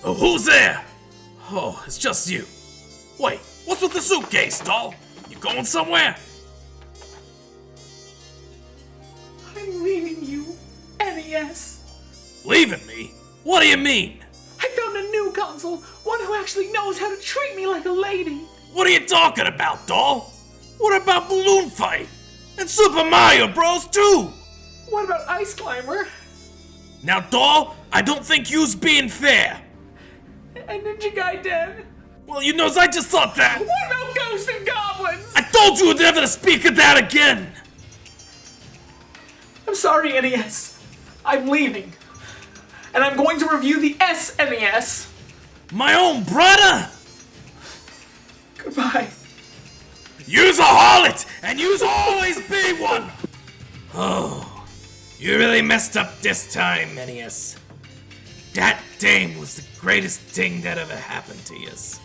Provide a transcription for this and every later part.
Oh, who's there? Oh, it's just you. Wait, what's with the suitcase, doll? You going somewhere? I'm leaving you, NES. Leaving me? What do you mean? I found a new console, one who actually knows how to treat me like a lady. What are you talking about, doll? What about Balloon Fight? And Super Mario Bros. 2? What about Ice Climber? Now, doll, I don't think you's being fair. And Ninja Gaiden? Well, you knows I just thought that. What about Ghosts and Goblins? I told you never to speak of that again. I'm sorry, NES. I'm leaving. And I'm going to review the SNES. My own brother? Goodbye. You's a harlot, and you's always be one. Oh, you really messed up this time, NES. That dame was the greatest thing that ever happened to yous.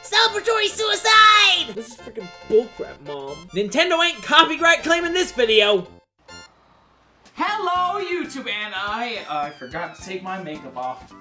Celebratory suicide! This is freaking bullcrap, Mom. Nintendo ain't copyright claiming this video. Hello, YouTube, and I forgot to take my makeup off.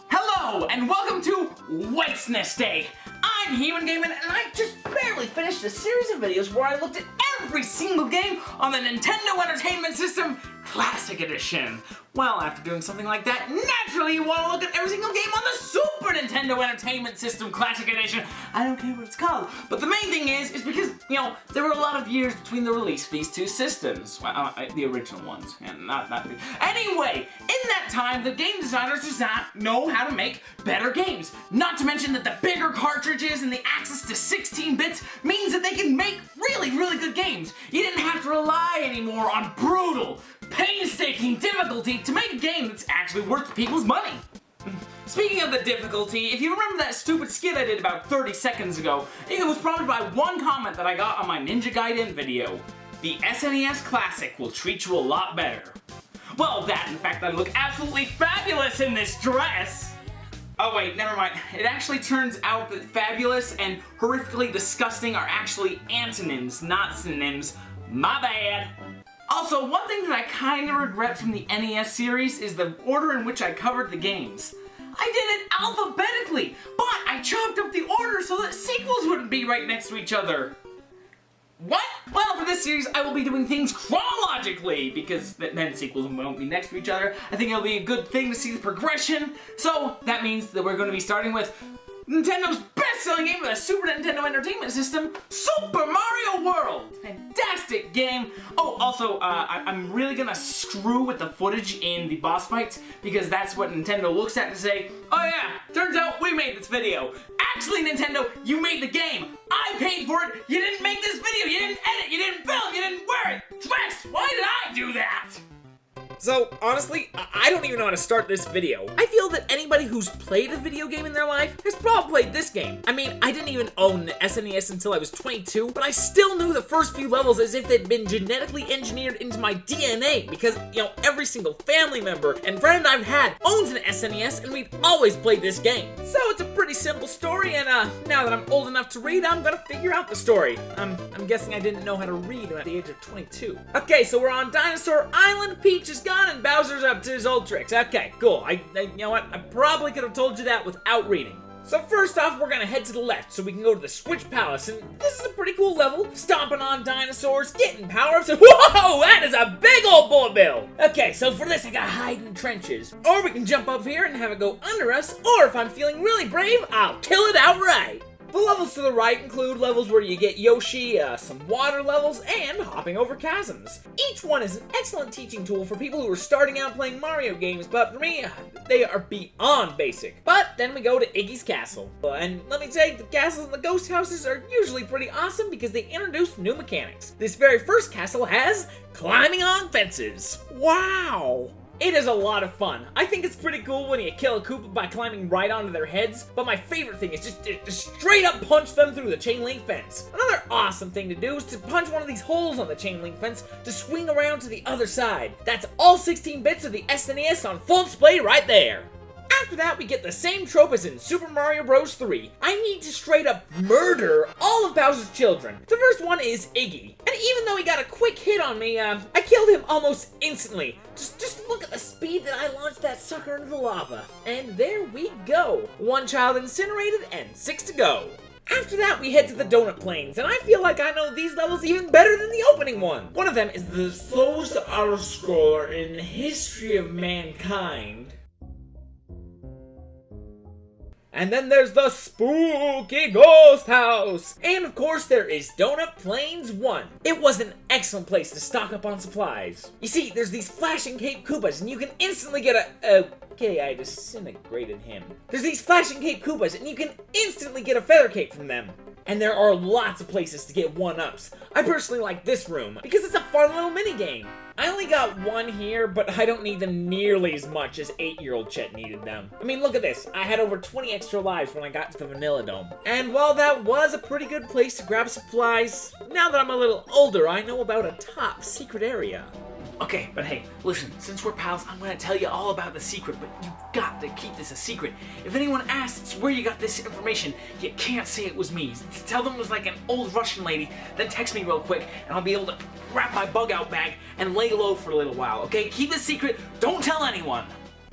Hello, and welcome to WedSNESday. I'm Heemin, Gamin, and I just barely finished a series of videos where I looked at every single game on the Nintendo Entertainment System Classic Edition. Well, after doing something like that, naturally you want to look at every single game on the Super Nintendo Entertainment System Classic Edition. I don't care what it's called. But the main thing is because, you know, there were a lot of years between the release of these two systems. Well, the original ones, and not the... Anyway, in that time, the game designers did not know how to make better games. Not to mention that the bigger cartridges and the access to 16 bits means that they can make really, really good games. You didn't have to rely anymore on brutal, painstaking difficulty to make a game that's actually worth people's money. Speaking of the difficulty, if you remember that stupid skit I did about 30 seconds ago, it was prompted by one comment that I got on my Ninja Gaiden video. The SNES Classic will treat you a lot better. Well, that and the fact that I look absolutely fabulous in this dress. Oh wait, never mind. It actually turns out that fabulous and horrifically disgusting are actually antonyms, not synonyms. My bad. Also, one thing that I kinda regret from the NES series is the order in which I covered the games. I did it alphabetically, but I chopped up the order so that sequels wouldn't be right next to each other. What? Well, for this series, I will be doing things chronologically, because then sequels won't be next to each other. I think it'll be a good thing to see the progression. So, that means that we're going to be starting with Nintendo's best-selling game for the Super Nintendo Entertainment System, Super Mario World! Fantastic game! Oh, also, I'm really gonna screw with the footage in the boss fights, because that's what Nintendo looks at to say, oh yeah, turns out we made this video. Actually, Nintendo, you made the game. I paid for it. You didn't make this video. You didn't edit. You didn't film. You didn't wear it. Dress. Why did I do that? So, honestly, I don't even know how to start this video. I feel that anybody who's played a video game in their life has probably played this game. I mean, I didn't even own the SNES until I was 22, but I still knew the first few levels as if they'd been genetically engineered into my DNA because, you know, every single family member and friend I've had owns an SNES and we've always played this game. So it's a pretty simple story, and now that I'm old enough to read, I'm gonna figure out the story. I'm guessing I didn't know how to read at the age of 22. Okay, so we're on Dinosaur Island. Peach is gone and Bowser's up to his old tricks. Okay, cool. You know what? I probably could have told you that without reading. So first off, we're gonna head to the left so we can go to the Switch Palace, and this is a pretty cool level. Stomping on dinosaurs, getting power-ups, and whoa, that is a big old bullet bill! Okay, so for this I gotta hide in trenches. Or we can jump up here and have it go under us, or if I'm feeling really brave, I'll kill it outright. The levels to the right include levels where you get Yoshi, some water levels, and hopping over chasms. Each one is an excellent teaching tool for people who are starting out playing Mario games, but for me, they are beyond basic. But then we go to Iggy's Castle. And let me tell you, the castles and the ghost houses are usually pretty awesome because they introduce new mechanics. This very first castle has climbing on fences. Wow! It is a lot of fun. I think it's pretty cool when you kill a Koopa by climbing right onto their heads, but my favorite thing is just straight up punch them through the chain link fence. Another awesome thing to do is to punch one of these holes on the chain link fence to swing around to the other side. That's all 16 bits of the SNES on full display right there. After that, we get the same trope as in Super Mario Bros. 3. I need to straight up murder all of Bowser's children. The first one is Iggy. And even though he got a quick hit on me, I killed him almost instantly. Just look at the speed that I launched that sucker into the lava. And there we go. 1 child incinerated and 6 to go. After that, we head to the Donut Plains, and I feel like I know these levels even better than the opening one. One of them is the slowest auto-scroller in the history of mankind. And then there's the spooky ghost house. And of course there is Donut Plains 1. It was an excellent place to stock up on supplies. You see, there's these flashing Cape Koopas and you can instantly get okay, I disintegrated him. There's these flashing Cape Koopas and you can instantly get a feather cape from them. And there are lots of places to get 1-ups. I personally like this room because it's a fun little mini game. I only got 1 here, but I don't need them nearly as much as 8-year-old Chet needed them. I mean, look at this. I had over 20 extra lives when I got to the Vanilla Dome. And while that was a pretty good place to grab supplies, now that I'm a little older, I know about a top secret area. Okay, but hey, listen, since we're pals, I'm gonna tell you all about the secret, but you've got to keep this a secret. If anyone asks where you got this information, you can't say it was me. Tell them it was like an old Russian lady, then text me real quick, and I'll be able to wrap my bug out bag and lay low for a little while, okay? Keep this secret, don't tell anyone.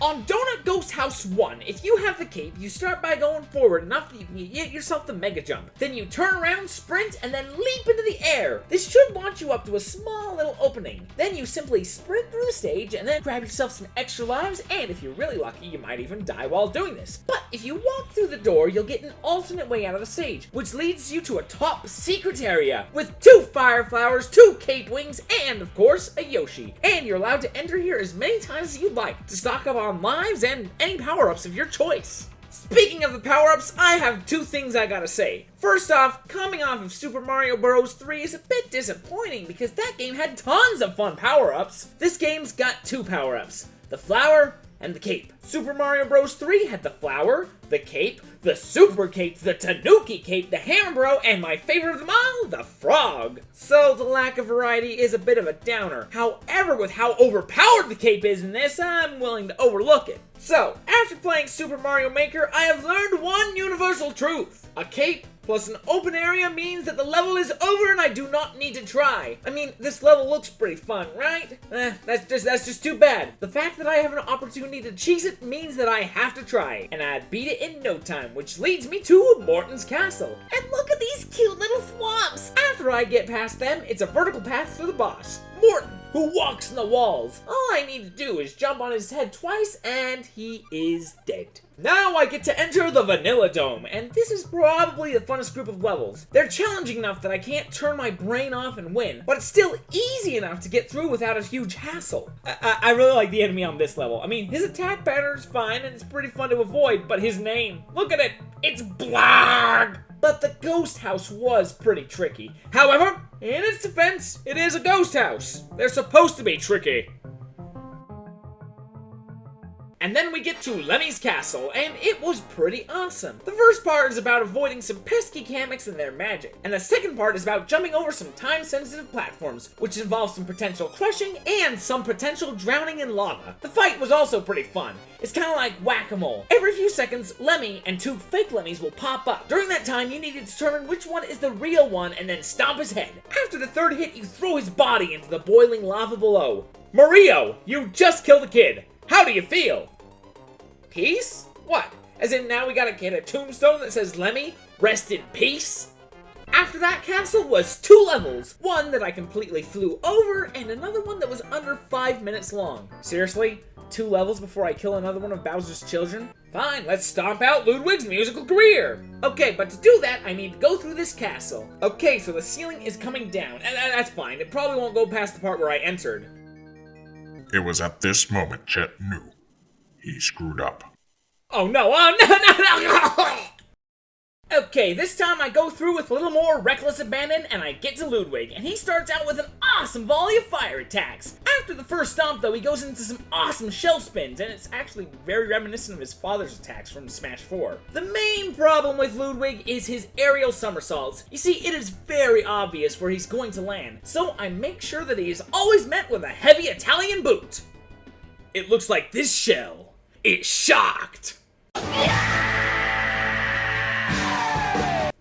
On Donut Ghost House 1, if you have the cape, you start by going forward enough that you can get yourself the Mega Jump. Then you turn around, sprint, and then leap into the air. This should launch you up to a small little opening. Then you simply sprint through the stage and then grab yourself some extra lives, and if you're really lucky, you might even die while doing this. But if you walk through the door, you'll get an alternate way out of the stage, which leads you to a top secret area with 2 fire flowers, 2 cape wings, and of course, a Yoshi. And you're allowed to enter here as many times as you'd like to stock up on lives and any power-ups of your choice. Speaking of the power-ups, I have 2 things I gotta say. First off, coming off of Super Mario Bros. 3 is a bit disappointing because that game had tons of fun power-ups. This game's got 2 power-ups, the flower and the cape. Super Mario Bros. 3 had the flower, the cape, the super cape, the Tanuki cape, the hammer bro, and my favorite of them all, the frog. So the lack of variety is a bit of a downer. However, with how overpowered the cape is in this, I'm willing to overlook it. So, after playing Super Mario Maker, I have learned one universal truth. A cape plus an open area means that the level is over and I do not need to try. I mean, this level looks pretty fun, right? That's just too bad. The fact that I have an opportunity to cheese it means that I have to try, and I'd beat it in no time, which leads me to Morton's Castle. And look at these cute little thwomps. After I get past them, it's a vertical path to the boss, Morton, who walks in the walls. All I need to do is jump on his head twice, and he is dead. Now I get to enter the Vanilla Dome, and this is probably the funnest group of levels. They're challenging enough that I can't turn my brain off and win, but it's still easy enough to get through without a huge hassle. I really like the enemy on this level. I mean, his attack pattern is fine, and it's pretty fun to avoid, but his name, look at it, it's Blarg! But the ghost house was pretty tricky. However, in its defense, it is a ghost house. They're supposed to be tricky. And then we get to Lemmy's Castle, and it was pretty awesome. The first part is about avoiding some pesky Kameks and their magic, and the second part is about jumping over some time-sensitive platforms, which involves some potential crushing and some potential drowning in lava. The fight was also pretty fun. It's kind of like whack-a-mole. Every few seconds, Lemmy and 2 fake Lemmys will pop up. During that time, you need to determine which one is the real one and then stomp his head. After the 3rd hit, you throw his body into the boiling lava below. Mario, you just killed a kid. How do you feel? Peace? What? As in now we gotta get a tombstone that says Lemmy, rest in peace? After that castle was 2 levels. One that I completely flew over, and another one that was under 5 minutes long. Seriously? 2 levels before I kill another one of Bowser's children? Fine, let's stomp out Ludwig's musical career! Okay, but to do that, I need to go through this castle. Okay, so the ceiling is coming down, and that's fine. It probably won't go past the part where I entered. It was at this moment Chet knew he screwed up. Oh no, no! Okay, this time I go through with a little more reckless abandon and I get to Ludwig, and he starts out with an awesome volley of fire attacks. After the first stomp though, he goes into some awesome shell spins, and it's actually very reminiscent of his father's attacks from Smash 4. The main problem with Ludwig is his aerial somersaults. You see, it is very obvious where he's going to land, so I make sure that he is always met with a heavy Italian boot. It looks like this shell. is shocked.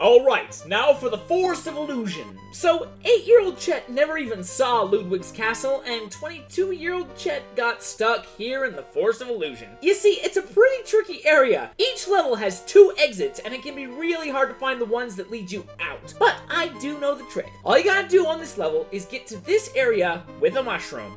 Alright, now for the Force of Illusion. So, 8-year-old Chet never even saw Ludwig's castle, and 22-year-old Chet got stuck here in the Force of Illusion. You see, it's a pretty tricky area. Each level has 2 exits, and it can be really hard to find the ones that lead you out. But I do know the trick. All you gotta do on this level is get to this area with a mushroom.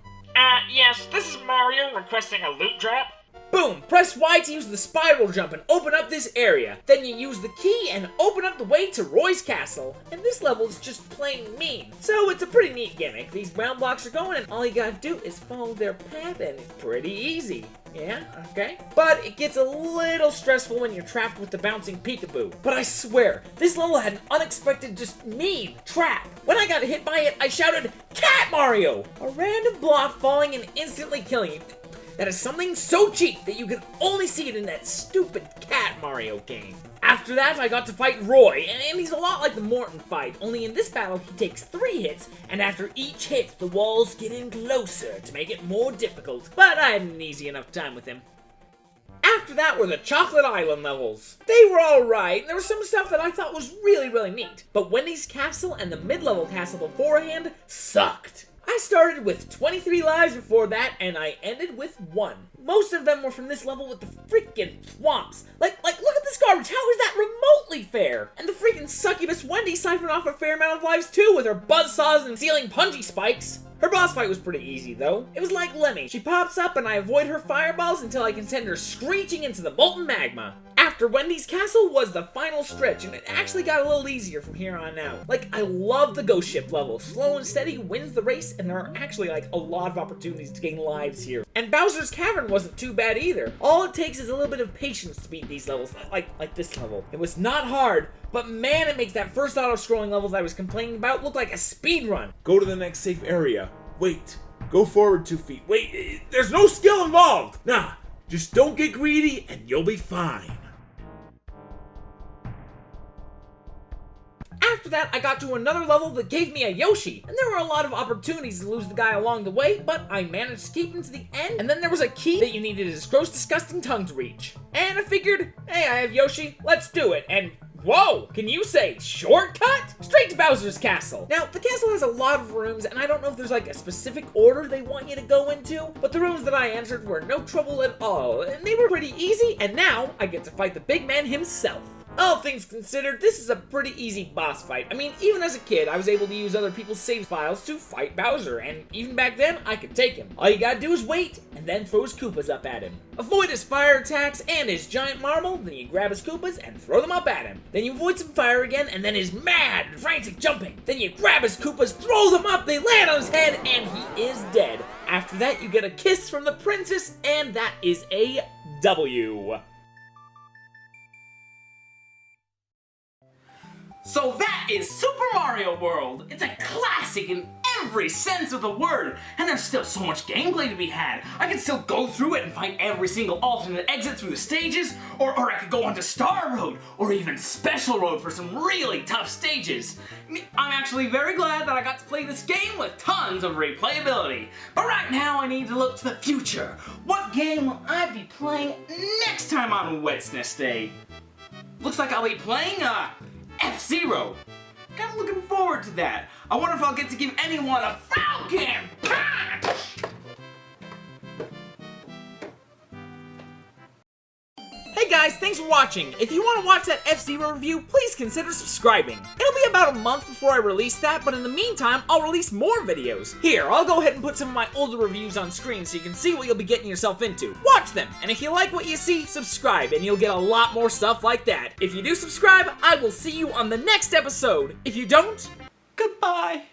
Yes, this is Mario requesting a loot drop. Boom! Press Y to use the spiral jump and open up this area. Then you use the key and open up the way to Roy's castle. And this level is just plain mean. So it's a pretty neat gimmick. These brown blocks are going and all you gotta do is follow their path and it's pretty easy. Yeah, okay. But it gets a little stressful when you're trapped with the bouncing peekaboo. But I swear, this level had an unexpected, just mean trap. When I got hit by it, I shouted, "Cat Mario!" A random block falling and instantly killing you. That is something so cheap that you can only see it in that stupid Cat Mario game. After that, I got to fight Roy, and he's a lot like the Morton fight, only in this battle he takes 3 hits, and after each hit, the walls get in closer to make it more difficult, but I had an easy enough time with him. After that were the Chocolate Island levels. They were alright, and there was some stuff that I thought was really neat, but Wendy's castle and the mid-level castle beforehand sucked. I started with 23 lives before that, and I ended with 1. Most of them were from this level with the freaking swamps. Like, look at this garbage. How is that remotely fair? And the freaking succubus Wendy siphoned off a fair amount of lives too with her buzzsaws and ceiling punji spikes. Her boss fight was pretty easy, though. It was like Lemmy. She pops up and I avoid her fireballs until I can send her screeching into the molten magma. After Wendy's castle was the final stretch, and it actually got a little easier from here on out. Like, I love the ghost ship level. Slow and steady wins the race, and there are actually, like, a lot of opportunities to gain lives here. And Bowser's Cavern wasn't too bad either. All it takes is a little bit of patience to beat these levels, like this level. It was not hard, but man, it makes that first auto-scrolling levels I was complaining about look like a speed run. Go to the next safe area. Wait. Go forward 2 feet. Wait, there's no skill involved. Nah, just don't get greedy and you'll be fine. After that, I got to another level that gave me a Yoshi, and there were a lot of opportunities to lose the guy along the way, but I managed to keep him to the end, and then there was a key that you needed his gross, disgusting tongue to reach. And I figured, hey, I have Yoshi, let's do it, and whoa, can you say shortcut? Straight to Bowser's castle. Now, the castle has a lot of rooms, and I don't know if there's like a specific order they want you to go into, but the rooms that I entered were no trouble at all, and they were pretty easy, and now I get to fight the big man himself. All things considered, this is a pretty easy boss fight. I mean, even as a kid, I was able to use other people's save files to fight Bowser, and even back then, I could take him. All you gotta do is wait, and then throw his Koopas up at him. Avoid his fire attacks and his giant marble, then you grab his Koopas and throw them up at him. Then you avoid some fire again, and then his mad, frantic jumping. Then you grab his Koopas, throw them up, they land on his head, and he is dead. After that, you get a kiss from the princess, and that is a W. So that is Super Mario World! It's a classic in every sense of the word, and there's still so much gameplay to be had. I can still go through it and find every single alternate exit through the stages, or I could go onto Star Road, or even Special Road for some really tough stages. I'm actually very glad that I got to play this game with tons of replayability. But right now I need to look to the future. What game will I be playing next time on WedSNESday? Looks like I'll be playing, F-Zero. Kinda looking forward to that. I wonder if I'll get to give anyone a Falcon Punch! Hey guys, thanks for watching. If you want to watch that F-Zero review, please consider subscribing. It'll be about a month before I release that, but in the meantime, I'll release more videos. Here, I'll go ahead and put some of my older reviews on screen so you can see what you'll be getting yourself into. Watch them, and if you like what you see, subscribe, and you'll get a lot more stuff like that. If you do subscribe, I will see you on the next episode. If you don't, Goodbye!